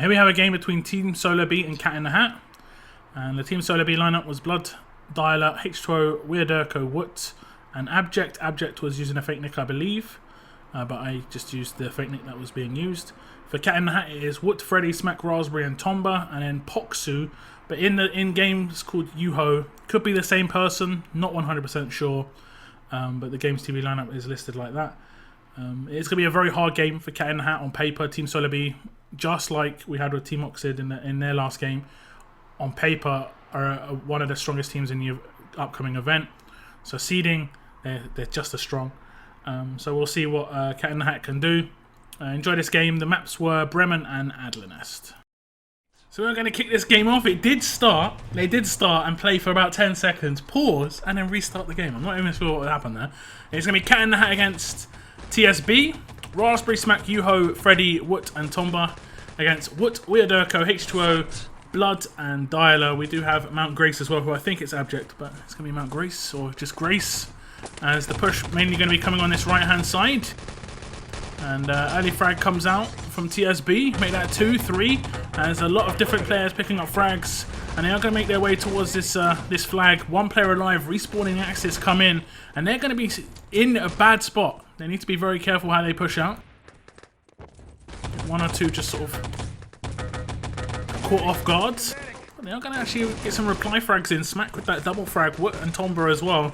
Here we have a game between Team Solar B and Cat in the Hat. And the Team Solar B lineup was Blood, Dialer, H2O, Weirderko, Woot, and Abject. Abject was using a fake nick, I believe. But I just used the fake nick that was being used. For Cat in the Hat, it is Woot, Freddy, Smack, Raspberry, and Tomba, and then Poxu. But in the in-game, it's called Yuho. Could be the same person, not 100% sure. But the Games TV lineup is listed like that. It's going to be a very hard game for Cat in the Hat on paper. Team Solar B, just like we had with Team Oxid in their last game, on paper are one of the strongest teams in the upcoming event. So seeding, they're just as strong. So we'll see what Cat in the Hat can do. Enjoy this game. The maps were Bremen and Adlernest. So we're going to kick this game off. It did start. They did start and play for about 10 seconds, pause, and then restart the game. I'm not even sure what happened there. It's going to be Cat in the Hat against TSB, Raspberry, Smack, Yuho, Freddy, Woot, and Tomba against Woot, Weirderko, H2O, Blood, and Dialer. We do have Mount Grace as well, who I think it's Abject, but it's going to be Mount Grace or just Grace. As the push mainly going to be coming on this right-hand side. And early frag comes out from TSB. Make that 2, 3. There's a lot of different players picking up frags. And they are going to make their way towards this this flag. One player alive, respawning Axis come in. And they're going to be in a bad spot. They need to be very careful how they push out. One or two just sort of caught off guard. But they are going to actually get some reply frags in. Smack with that double frag. Woot and Tomba as well.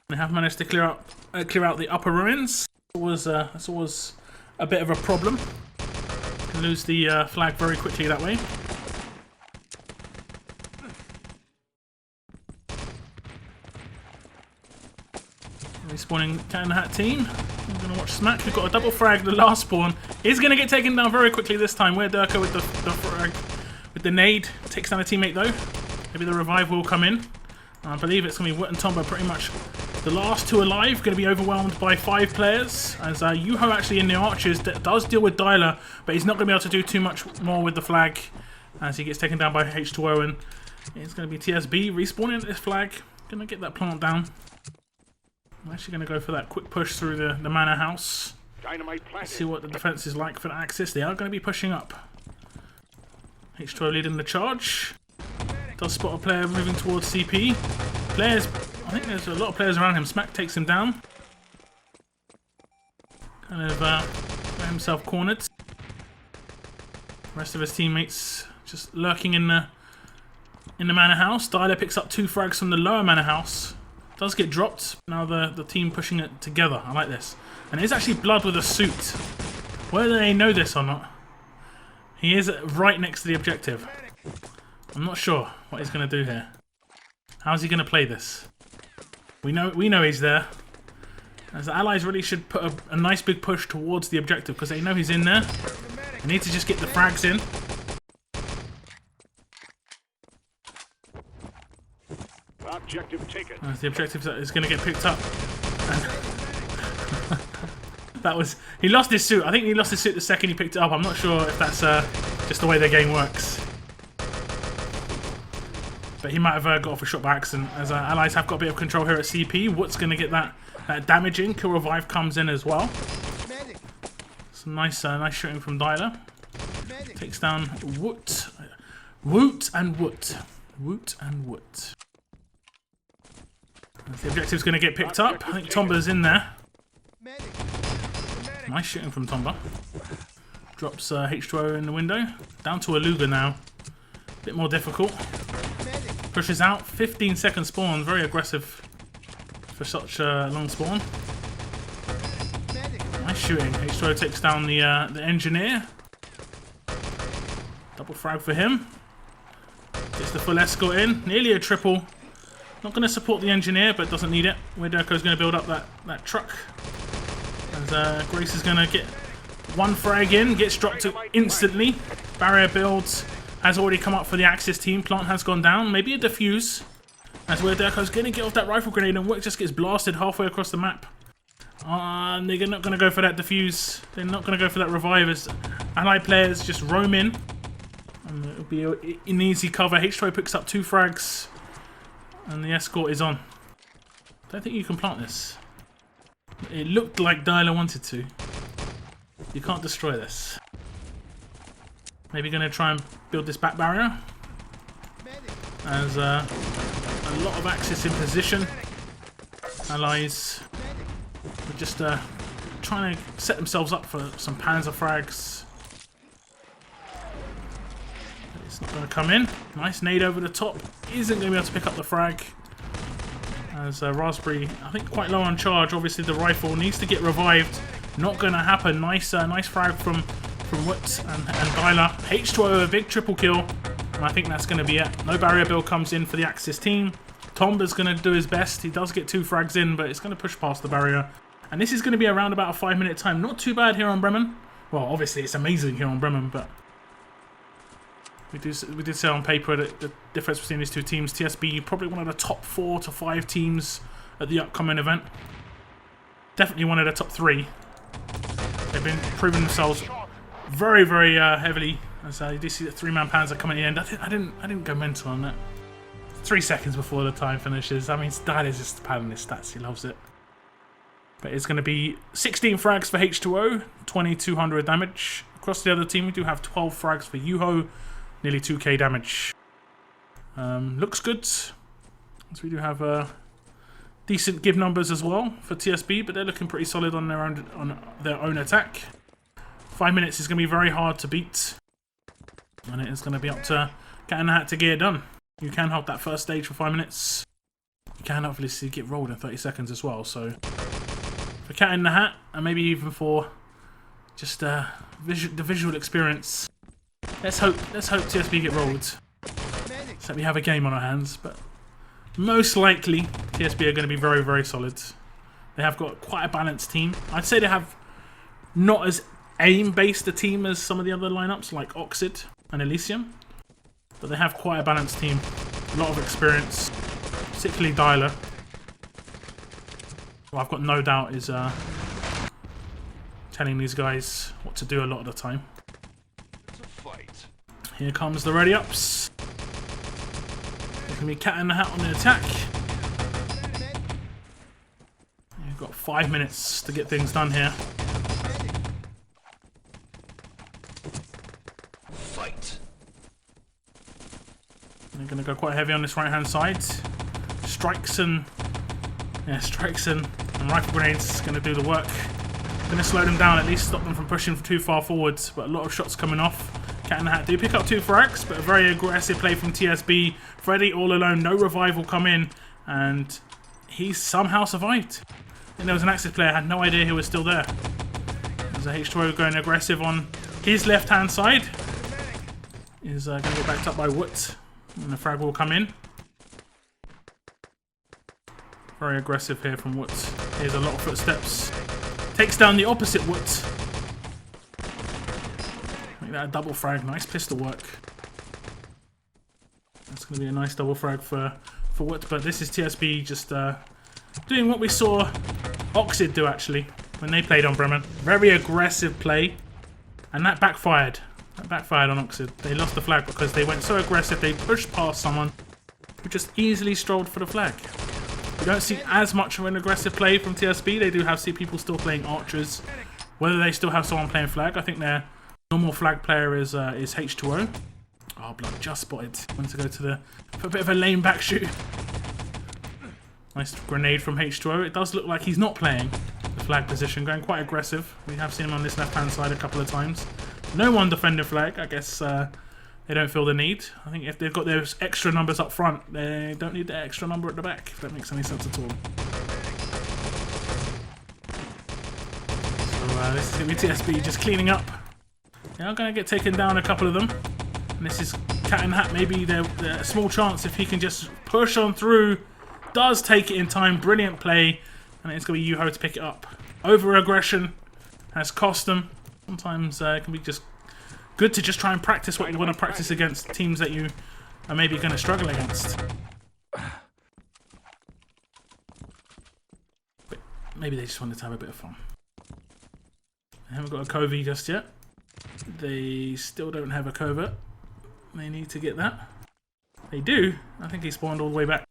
They have managed to clear out the upper ruins. That's always a bit of a problem. Can lose the flag very quickly that way. Respawning Cat in the Hat team. I'm going to watch Smack. We've got a double frag. The last spawn is going to get taken down very quickly this time. Weirderko with the frag, with the nade. Takes down a teammate though. Maybe the revive will come in. I believe it's going to be Woot and Tomba pretty much the last two alive. Going to be overwhelmed by 5 players. As Yuho actually in the archers does deal with Dialer, but he's not going to be able to do too much more with the flag as he gets taken down by H2O. And it's going to be TSB respawning at this flag. Going to get that plant down. I'm actually going to go for that quick push through the manor house. Let's see what the defense is like for the Axis. They are going to be pushing up. H2O leading the charge. Does spot a player moving towards CP. Players, I think there's a lot of players around him. Smack takes him down. Kind of got himself cornered. The rest of his teammates just lurking in the manor house. Dialer picks up 2 frags from the lower manor house. Does get dropped. Now the team pushing it together. I like this. And it's actually Blood with a suit. Whether they know this or not, he is right next to the objective. I'm not sure what he's going to do here. How's he going to play this? We know he's there. As the allies really should put a nice big push towards the objective because they know he's in there. They need to just get the frags in. Objective taken. As the objective is going to get picked up. He lost his suit. I think he lost his suit the second he picked it up. I'm not sure if that's just the way the game works. But he might have got off a shot by accident, as allies have got a bit of control here at CP. Woot's going to get that damage in. Kill revive comes in as well. Some nice shooting from Dialer. Takes down Woot. Woot and Woot. Woot and Woot. The objective's going to get picked up. I think Tomba's in there. Nice shooting from Tomba. Drops H2O in the window. Down to a Luger now. A bit more difficult. Pushes out. 15-second spawn. Very aggressive for such a long spawn. Nice shooting. H2O takes down the engineer. Double frag for him. Gets the full escort in. Nearly a triple. Not going to support the engineer, but doesn't need it. Weirderko's going to build up that truck. As Grace is going to get 1 frag in. Gets dropped instantly. Barrier builds. Has already come up for the Axis team. Plant has gone down. Maybe a defuse. As Weirderko's going to get off that rifle grenade and Woot just gets blasted halfway across the map. And they're not going to go for that defuse. They're not going to go for that revive as allied players just roam in. And it'll be an easy cover. H2O picks up 2 frags. And the escort is on. Don't think you can plant this. It looked like Dialer wanted to. You can't destroy this. Maybe going to try and build this back barrier. As a lot of Axis in position. Allies are just trying to set themselves up for some Panzer frags. It's not going to come in. Nice nade over the top. Isn't going to be able to pick up the frag. As Raspberry, I think, quite low on charge. Obviously, the rifle needs to get revived. Not going to happen. Nice frag from Woot and Dyla. H2O, a big triple kill. And I think that's going to be it. No barrier build comes in for the Axis team. Tomba's going to do his best. He does get 2 frags in, but it's going to push past the barrier. And this is going to be around about a 5-minute time. Not too bad here on Bremen. Well, obviously, it's amazing here on Bremen, but we did say on paper that the difference between these two teams, TSB, probably one of the top 4 to 5 teams at the upcoming event. Definitely one of the top 3. They've been proving themselves very, very heavily. As you do see the 3-man Panzer coming in. I didn't go mental on that. 3 seconds before the time finishes. I mean, that is just padding his stats. He loves it. But it's going to be 16 frags for H2O, 2200 damage. Across the other team, we do have 12 frags for Yuho, nearly 2k damage. Looks good. So we do have decent give numbers as well for TSB, but they're looking pretty solid on their own attack. 5 minutes is going to be very hard to beat, and it is going to be up to Cat in the Hat to get it done. You can hold that first stage for 5 minutes. You can obviously get rolled in 30 seconds as well. So for Cat in the Hat, and maybe even for just the visual experience, let's hope TSB get rolled, so we have a game on our hands. But most likely TSB are going to be very, very solid. They have got quite a balanced team. I'd say they have not as aim-based a team as some of the other lineups like Oxid and Elysium, but they have quite a balanced team. A lot of experience, particularly Dyla, who I've got no doubt is telling these guys what to do a lot of the time. Here comes the ready ups. There's going to be Cat in the Hat on the attack. You've got 5 minutes to get things done here. They're going to go quite heavy on this right hand side. Strikes and rifle grenades is going to do the work. Going to slow them down, at least stop them from pushing too far forwards. But a lot of shots coming off. Cat in the Hat do pick up 2 frags, but a very aggressive play from TSB. Freddy all alone, no revival come in, and he somehow survived. I think there was an Axis player, had no idea he was still there. There's a H2O going aggressive on his left hand side. Is going to get backed up by Woot, and the frag will come in. Very aggressive here from Woot. Here's a lot of footsteps. Takes down the opposite Woot. Make that a double frag. Nice pistol work. That's going to be a nice double frag for Woot. But this is TSB just doing what we saw Oxid do, actually, when they played on Bremen. Very aggressive play. And that backfired. That backfired on Oxid. They lost the flag because they went so aggressive. They pushed past someone who just easily strolled for the flag. We don't see as much of an aggressive play from TSB. They do see people still playing archers. Whether they still have someone playing flag, I think their normal flag player is H2O. Oh, blood, just spotted. Wanted to go for a bit of a lane back shoot. Nice grenade from H2O. It does look like he's not playing the flag position, going quite aggressive. We have seen him on this left-hand side a couple of times. No one defending flag. I guess they don't feel the need. I think if they've got those extra numbers up front, they don't need the extra number at the back, if that makes any sense at all. So this is going to be TSB just cleaning up. They are going to get taken down, a couple of them. And this is Cat in the Hat, maybe their small chance if he can just push on through. Does take it in time. Brilliant play. And it's going to be Yuho to pick it up. Over-aggression has cost them. Sometimes it can be just good to just try and practice what you want to practice against teams that you are maybe going to struggle against. But maybe they just wanted to have a bit of fun. They haven't got a covey just yet. They still don't have a covert. They need to get that. They do. I think he spawned all the way back.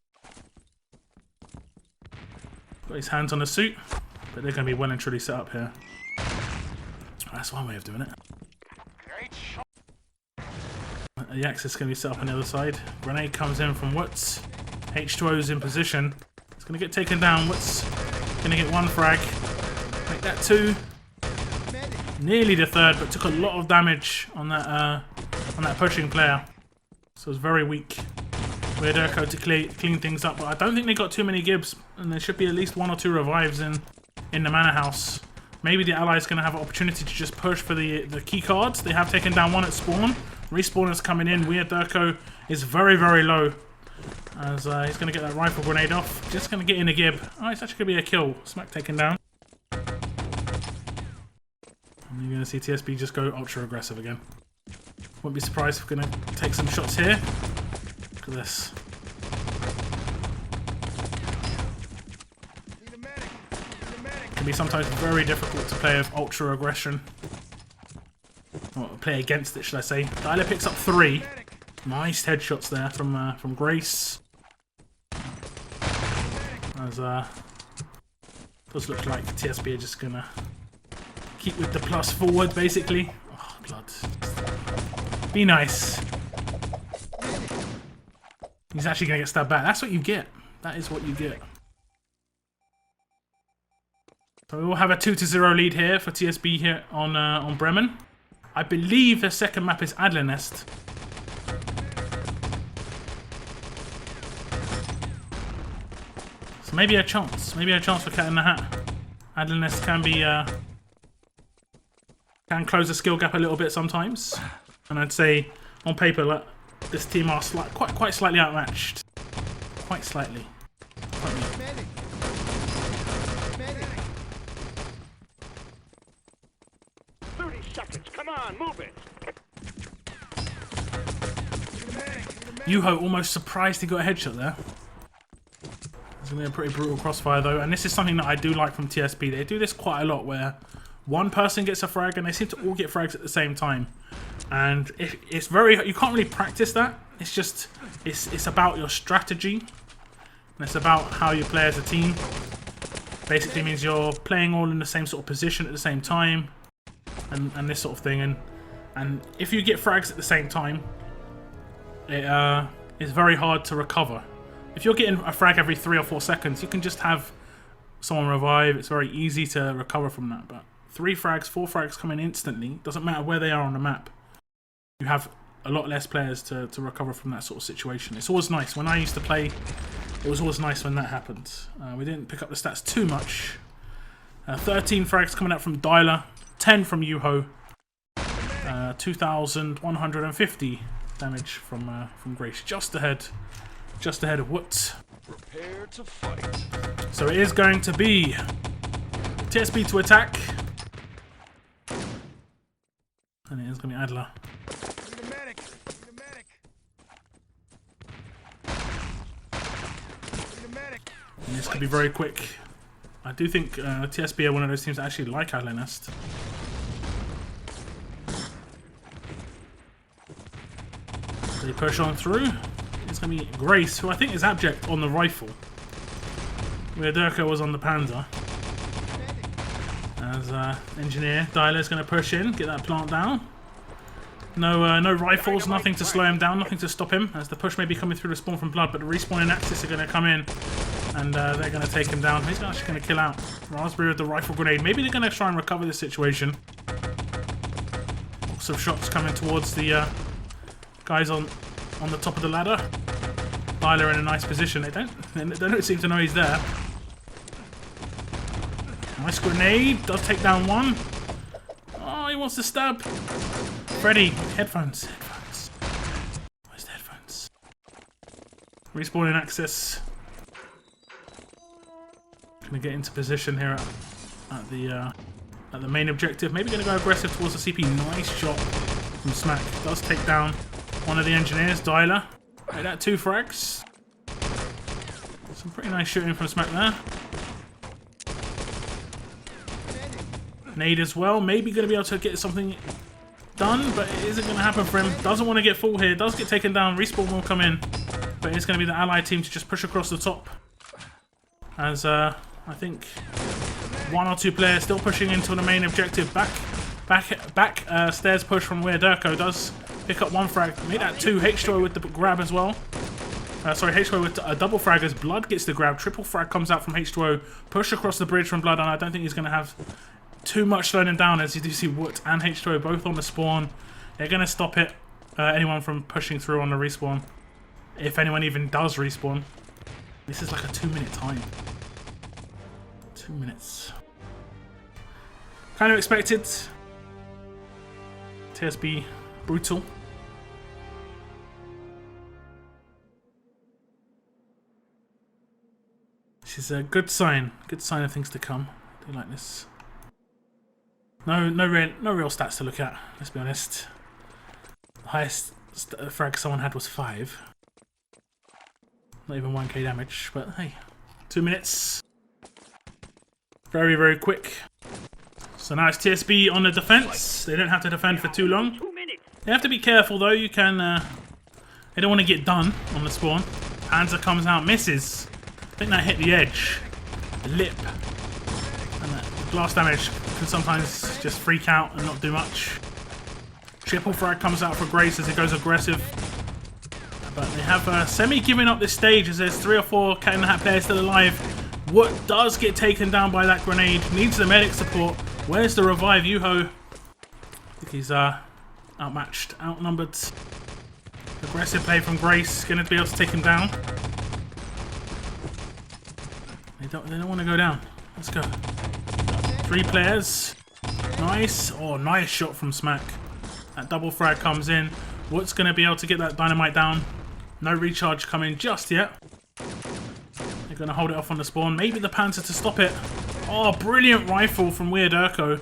Got his hands on the suit, but they're going to be well and truly set up here. That's one way of doing it. The Axis is going to be set up on the other side. Grenade comes in from Woods. H2O's in position. It's going to get taken down. Woods going to get one frag. Make that two. Nearly the third, but took a lot of damage on that pushing player. So it was very weak. WeirdErko to clean things up, but I don't think they got too many Gibbs, and there should be at least 1 or 2 revives in the manor house. Maybe the allies going to have an opportunity to just push for the key cards. They have taken down one at spawn. Respawn is coming in. WeirdErko is very, very low. As he's going to get that rifle grenade off. Just going to get in a Gib. Oh, it's actually going to be a kill. Smack taken down. And you're going to see TSB just go ultra aggressive again. Wouldn't be surprised if we're going to take some shots here. Look at this. It can be sometimes very difficult to play with ultra aggression. Or play against it, should I say. Dialer picks up 3. Nice headshots there from Grace. As does look like TSB are just gonna keep with the plus forward, basically. Oh, blood. Be nice. He's actually gonna get stabbed back. That's what you get. That is what you get. So we will have a 2-0 lead here for TSB here on Bremen. I believe the second map is Adlernest. So maybe a chance for Cat in the Hat. Adlernest can be can close the skill gap a little bit sometimes, and I'd say on paper this team are quite slightly outmatched. Quite slightly. 30 seconds. Come on, move it. Yuho almost surprised he got a headshot there. It's going to be a pretty brutal crossfire though, and this is something that I do like from TSB. They do this quite a lot where one person gets a frag and they seem to all get frags at the same time. And it's very, you can't really practice that. It's just, it's about your strategy. And it's about how you play as a team. Basically means you're playing all in the same sort of position at the same time. And this sort of thing. And if you get frags at the same time, it's very hard to recover. If you're getting a frag every 3 or 4 seconds, you can just have someone revive. It's very easy to recover from that. But 3 frags, 4 frags coming instantly, doesn't matter where they are on the map. You have a lot less players to recover from that sort of situation. It's always nice. When I used to play, it was always nice when that happened. We didn't pick up the stats too much. 13 frags coming out from Dialer, 10 from Yuho, 2,150 damage from Grace, just ahead of Woods. Prepare to fight. So it is going to be TSB to attack, and it is going to be Adler. And this could be very quick. I do think TSB are one of those teams that actually like Adlernest. They push on through. It's going to be Grace, who I think is abject on the rifle. WeirdErko was on the Panzer. As engineer, Dialer's going to push in, get that plant down. No rifles, nothing to slow him down, nothing to stop him, as the push may be coming through the spawn from Blood, but the respawning Axis are going to come in, and they're going to take him down. He's actually going to kill out Raspberry with the rifle grenade. Maybe they're going to try and recover this situation. Lots of shots coming towards the guys on the top of the ladder. Dialer in a nice position. They don't seem to know he's there. Nice grenade. Does take down one. Oh, he wants to stab. Freddy, headphones. Where's the headphones? Respawning Axis. Gonna get into position here at the main objective. Maybe gonna go aggressive towards the CP. Nice shot from Smack. Does take down one of the engineers, Dialer. Like that, 2 frags. Some pretty nice shooting from Smack there. Nade as well. Maybe going to be able to get something done, but it isn't going to happen for him. Doesn't want to get full here. Does get taken down. Respawn will come in, but it's going to be the allied team to just push across the top. As I think 1 or 2 players still pushing into the main objective. Back stairs push from WeirdErko does Pick up one frag. Make that two. H2O with the grab as well. Sorry, H2O with a double frag as Blood gets the grab. Triple frag comes out from H2O. Push across the bridge from Blood, and I don't think he's going to have too much slowing him down, as you do see Woot and H2O both on the spawn. They're going to stop it. Anyone from pushing through on the respawn. If anyone even does respawn. This is like a 2-minute time. 2 minutes. Kind of expected. TSB brutal. This is a good sign of things to come. I do like this. No real stats to look at. Let's be honest. The highest frag someone had was 5. Not even 1k damage, but hey, 2 minutes. Very, very quick. So now it's TSB on the defense. They don't have to defend for too long. They have to be careful though. You can. They don't want to get done on the spawn. Panzer comes out, misses. I think that hit the edge, the lip, and that blast damage can sometimes just freak out and not do much. Triple frag comes out for Grace as he goes aggressive. But they have Semi giving up this stage as there's 3 or 4 Cat in the Hat players still alive. What does get taken down by that grenade? Needs the medic support. Where's the revive? Yuho. I think he's outmatched, outnumbered. Aggressive play from Grace. Going to be able to take him down. They don't want to go down. Let's go. 3 players. Nice. Oh, nice shot from Smack. That double frag comes in. What's going to be able to get that dynamite down? No recharge coming just yet. They're going to hold it off on the spawn. Maybe the Panther to stop it. Oh, brilliant rifle from Weird Urko.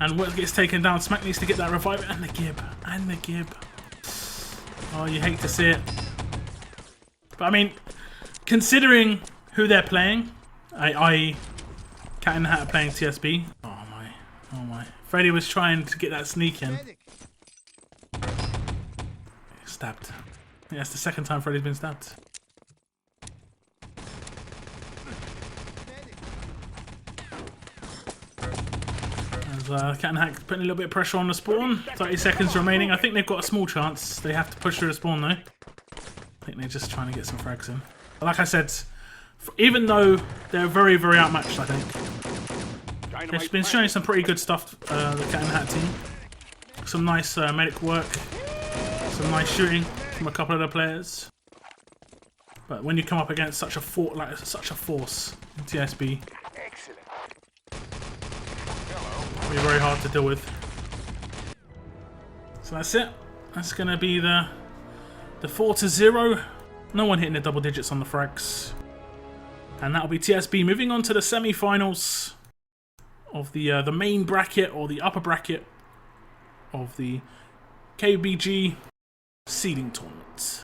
And what gets taken down? Smack needs to get that revive. And the Gib. And the Gib. Oh, you hate to see it. But I mean, considering who they're playing, i.e. Cat in the Hat playing TSB. Oh my. Oh my. Freddy was trying to get that sneak in. Stabbed. Yeah, that's the second time Freddy's been stabbed. As Cat in the Hat putting a little bit of pressure on the spawn. 30 seconds remaining. I think they've got a small chance. They have to push through the spawn though. I think they're just trying to get some frags in. But like I said, even though they're very, very outmatched, I think. They've been showing some pretty good stuff, the Cat in the Hat team. Some nice medic work. Some nice shooting from a couple of the players. But when you come up against such a force in TSB, it'll be very hard to deal with. So that's it. That's going to be the 4-0. No one hitting the double digits on the frags. And that'll be TSB moving on to the semi-finals of the main bracket, or the upper bracket of the KBG seeding tournament.